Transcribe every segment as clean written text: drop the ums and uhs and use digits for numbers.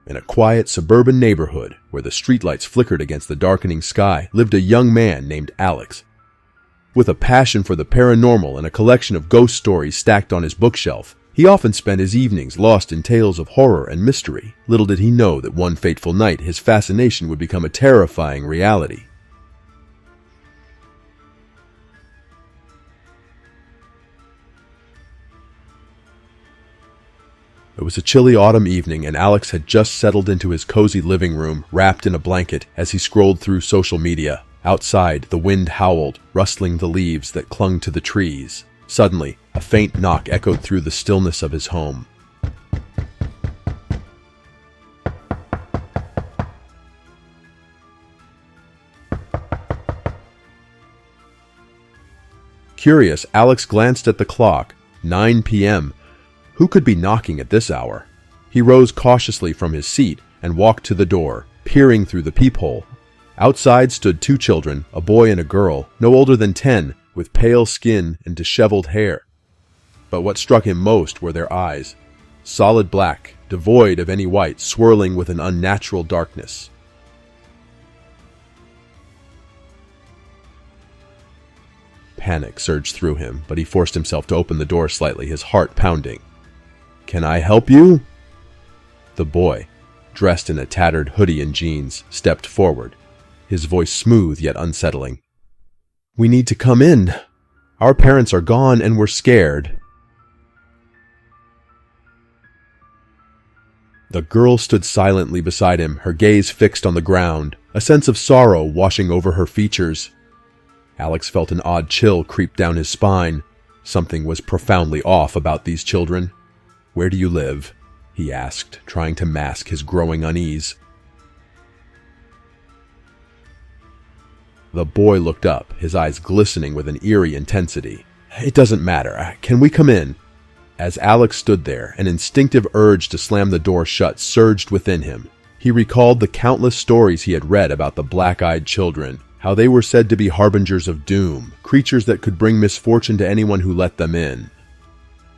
In a quiet suburban neighborhood where the streetlights flickered against the darkening sky lived a young man named Alex. With a passion for the paranormal and a collection of ghost stories stacked on his bookshelf, he often spent his evenings lost in tales of horror and mystery. Little did he know that one fateful night his fascination would become a terrifying reality. It was a chilly autumn evening, and Alex had just settled into his cozy living room, wrapped in a blanket, as he scrolled through social media. Outside, the wind howled, rustling the leaves that clung to the trees. Suddenly, a faint knock echoed through the stillness of his home. Curious, Alex glanced at the clock. 9 p.m. Who could be knocking at this hour? He rose cautiously from his seat and walked to the door, peering through the peephole. Outside stood two children, a boy and a girl, no older than 10, with pale skin and disheveled hair. But what struck him most were their eyes, solid black, devoid of any white, swirling with an unnatural darkness. Panic surged through him, but he forced himself to open the door slightly, his heart pounding. "Can I help you?" The boy, dressed in a tattered hoodie and jeans, stepped forward, his voice smooth yet unsettling. "We need to come in. Our parents are gone and we're scared." The girl stood silently beside him, her gaze fixed on the ground, a sense of sorrow washing over her features. Alex felt an odd chill creep down his spine. Something was profoundly off about these children. "Where do you live?" he asked, trying to mask his growing unease. The boy looked up, his eyes glistening with an eerie intensity. "It doesn't matter. Can we come in?" As Alex stood there, an instinctive urge to slam the door shut surged within him. He recalled the countless stories he had read about the black-eyed children, how they were said to be harbingers of doom, creatures that could bring misfortune to anyone who let them in.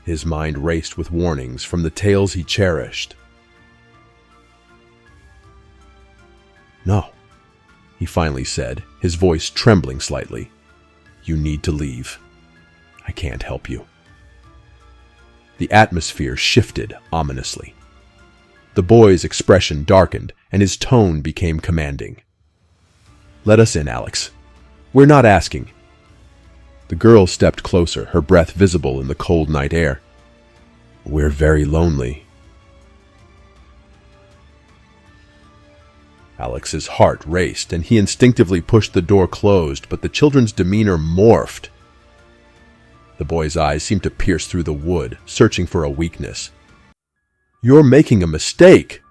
His mind raced with warnings from the tales he cherished. "No," he finally said, his voice trembling slightly. "You need to leave. I can't help you." The atmosphere shifted ominously. The boy's expression darkened, and his tone became commanding. "Let us in, Alex. We're not asking." The girl stepped closer, her breath visible in the cold night air. "We're very lonely." Alex's heart raced, and he instinctively pushed the door closed, but the children's demeanor morphed. The boy's eyes seemed to pierce through the wood, searching for a weakness. "You're making a mistake.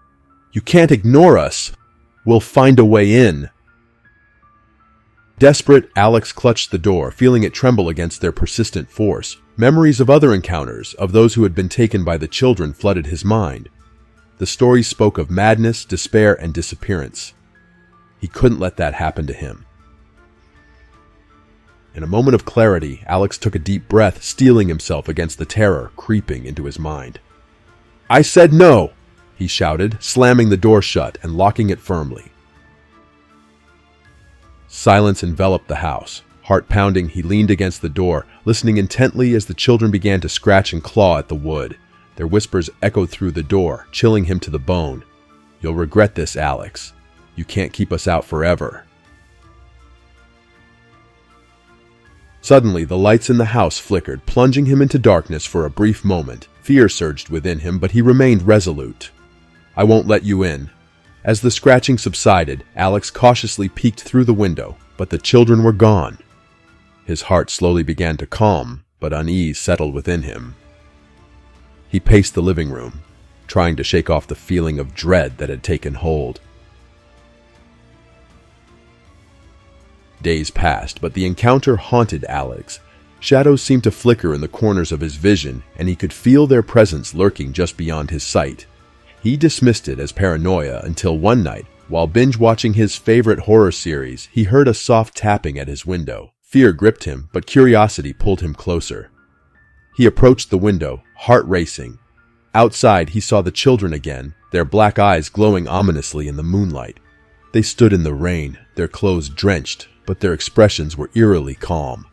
You can't ignore us. We'll find a way in." Desperate, Alex clutched the door, feeling it tremble against their persistent force. Memories of other encounters, of those who had been taken by the children, flooded his mind. The stories spoke of madness, despair, and disappearance. He couldn't let that happen to him. In a moment of clarity, Alex took a deep breath, steeling himself against the terror creeping into his mind. "I said no!" he shouted, slamming the door shut and locking it firmly. Silence enveloped the house. Heart pounding, he leaned against the door, listening intently as the children began to scratch and claw at the wood. Their whispers echoed through the door, chilling him to the bone. "You'll regret this, Alex. You can't keep us out forever." Suddenly, the lights in the house flickered, plunging him into darkness for a brief moment. Fear surged within him, but he remained resolute. "I won't let you in." As the scratching subsided, Alex cautiously peeked through the window, but the children were gone. His heart slowly began to calm, but unease settled within him. He paced the living room, trying to shake off the feeling of dread that had taken hold. Days passed, but the encounter haunted Alex. Shadows seemed to flicker in the corners of his vision, and he could feel their presence lurking just beyond his sight. He dismissed it as paranoia until one night, while binge-watching his favorite horror series, he heard a soft tapping at his window. Fear gripped him, but curiosity pulled him closer. He approached the window, heart racing. Outside, he saw the children again, their black eyes glowing ominously in the moonlight. They stood in the rain, their clothes drenched, but their expressions were eerily calm.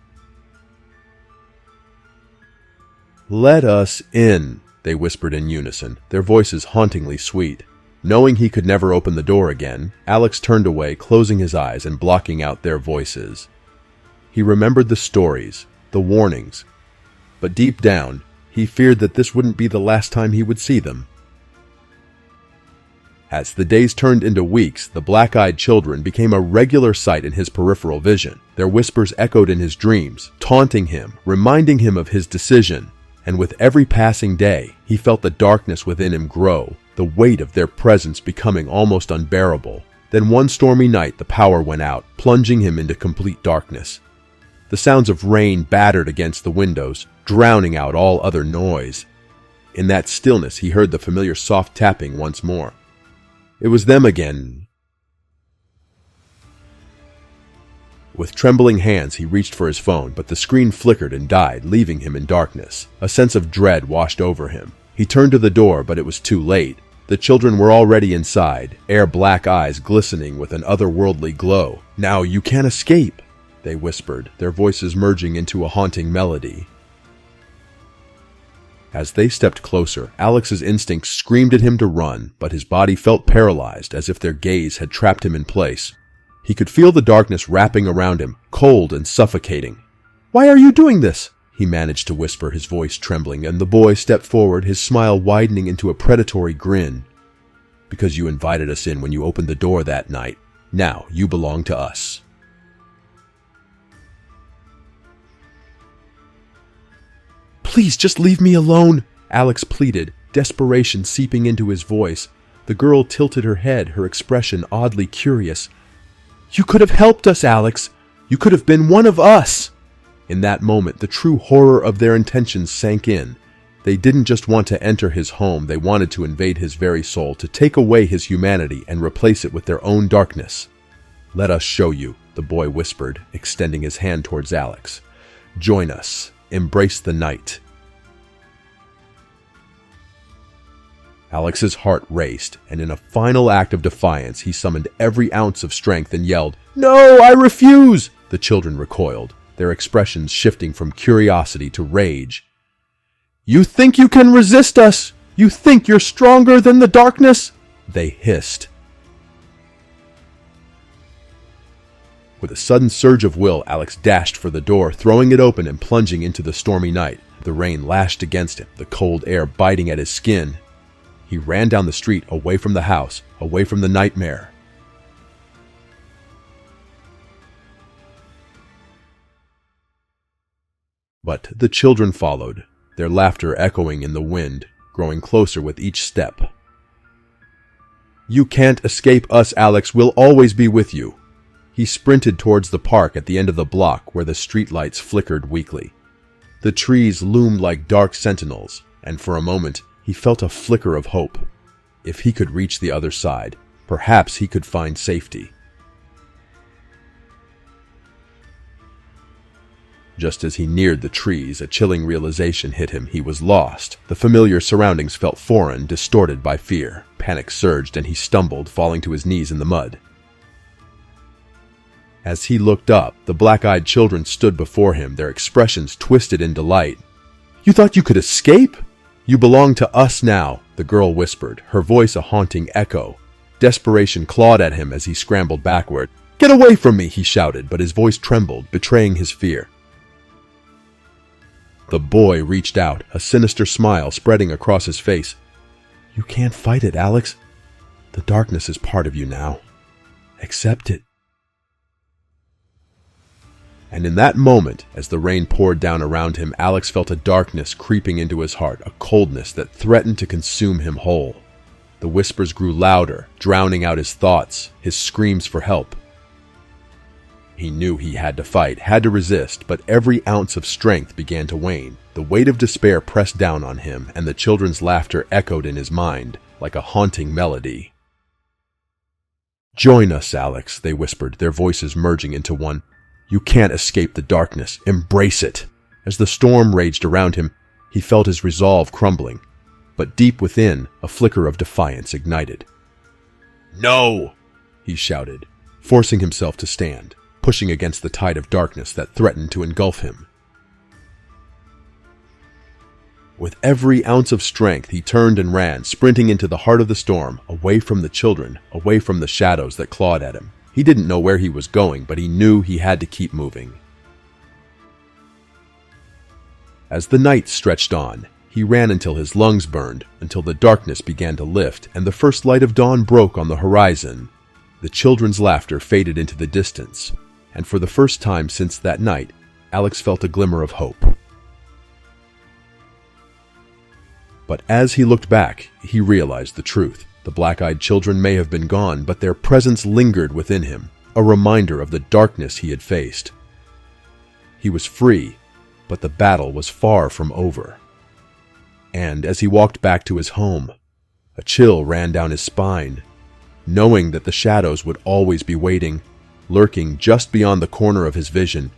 "Let us in," they whispered in unison, their voices hauntingly sweet. Knowing he could never open the door again, Alex turned away, closing his eyes and blocking out their voices. He remembered the stories, the warnings, but deep down, he feared that this wouldn't be the last time he would see them. As the days turned into weeks, the black-eyed children became a regular sight in his peripheral vision. Their whispers echoed in his dreams, taunting him, reminding him of his decision. And with every passing day, he felt the darkness within him grow, the weight of their presence becoming almost unbearable. Then one stormy night, the power went out, plunging him into complete darkness. The sounds of rain battered against the windows, drowning out all other noise. In that stillness, he heard the familiar soft tapping once more. It was them again. With trembling hands, he reached for his phone, but the screen flickered and died, leaving him in darkness. A sense of dread washed over him. He turned to the door, but it was too late. The children were already inside, their black eyes glistening with an otherworldly glow. "Now you can't escape," they whispered, their voices merging into a haunting melody. As they stepped closer, Alex's instincts screamed at him to run, but his body felt paralyzed, as if their gaze had trapped him in place. He could feel the darkness wrapping around him, cold and suffocating. "Why are you doing this?" he managed to whisper, his voice trembling, and the boy stepped forward, his smile widening into a predatory grin. "Because you invited us in when you opened the door that night. Now you belong to us." "Please, just leave me alone," Alex pleaded, desperation seeping into his voice. The girl tilted her head, her expression oddly curious. "You could have helped us, Alex. You could have been one of us." In that moment, the true horror of their intentions sank in. They didn't just want to enter his home, they wanted to invade his very soul, to take away his humanity and replace it with their own darkness. "Let us show you," the boy whispered, extending his hand towards Alex. "Join us. Embrace the night." Alex's heart raced, and in a final act of defiance, he summoned every ounce of strength and yelled, "No, I refuse!" The children recoiled, their expressions shifting from curiosity to rage. "You think you can resist us? You think you're stronger than the darkness?" they hissed. With a sudden surge of will, Alex dashed for the door, throwing it open and plunging into the stormy night. The rain lashed against him, the cold air biting at his skin. He ran down the street, away from the house, away from the nightmare. But the children followed, their laughter echoing in the wind, growing closer with each step. "You can't escape us, Alex. We'll always be with you." He sprinted towards the park at the end of the block where the streetlights flickered weakly. The trees loomed like dark sentinels, and for a moment he felt a flicker of hope. If he could reach the other side, perhaps he could find safety. Just as he neared the trees, a chilling realization hit him. He was lost. The familiar surroundings felt foreign, distorted by fear. Panic surged and he stumbled, falling to his knees in the mud. As he looked up, the black-eyed children stood before him, their expressions twisted in delight. "You thought you could escape? You belong to us now," the girl whispered, her voice a haunting echo. Desperation clawed at him as he scrambled backward. "Get away from me!" he shouted, but his voice trembled, betraying his fear. The boy reached out, a sinister smile spreading across his face. "You can't fight it, Alex. The darkness is part of you now. Accept it." And in that moment, as the rain poured down around him, Alex felt a darkness creeping into his heart, a coldness that threatened to consume him whole. The whispers grew louder, drowning out his thoughts, his screams for help. He knew he had to fight, had to resist, but every ounce of strength began to wane. The weight of despair pressed down on him, and the children's laughter echoed in his mind like a haunting melody. "Join us, Alex," they whispered, their voices merging into one. "You can't escape the darkness. Embrace it." As the storm raged around him, he felt his resolve crumbling. but deep within, a flicker of defiance ignited. "No!" he shouted, forcing himself to stand, pushing against the tide of darkness that threatened to engulf him. With every ounce of strength, he turned and ran, sprinting into the heart of the storm, away from the children, away from the shadows that clawed at him. He didn't know where he was going, but he knew he had to keep moving. As the night stretched on, he ran until his lungs burned, until the darkness began to lift and the first light of dawn broke on the horizon. The children's laughter faded into the distance, and for the first time since that night, Alex felt a glimmer of hope. But as he looked back, he realized the truth. The black-eyed children may have been gone, but their presence lingered within him, a reminder of the darkness he had faced. He was free, but the battle was far from over. And as he walked back to his home, a chill ran down his spine, knowing that the shadows would always be waiting, lurking just beyond the corner of his vision,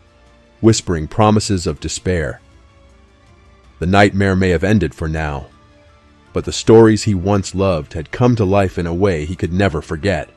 whispering promises of despair. The nightmare may have ended for now, but the stories he once loved had come to life in a way he could never forget.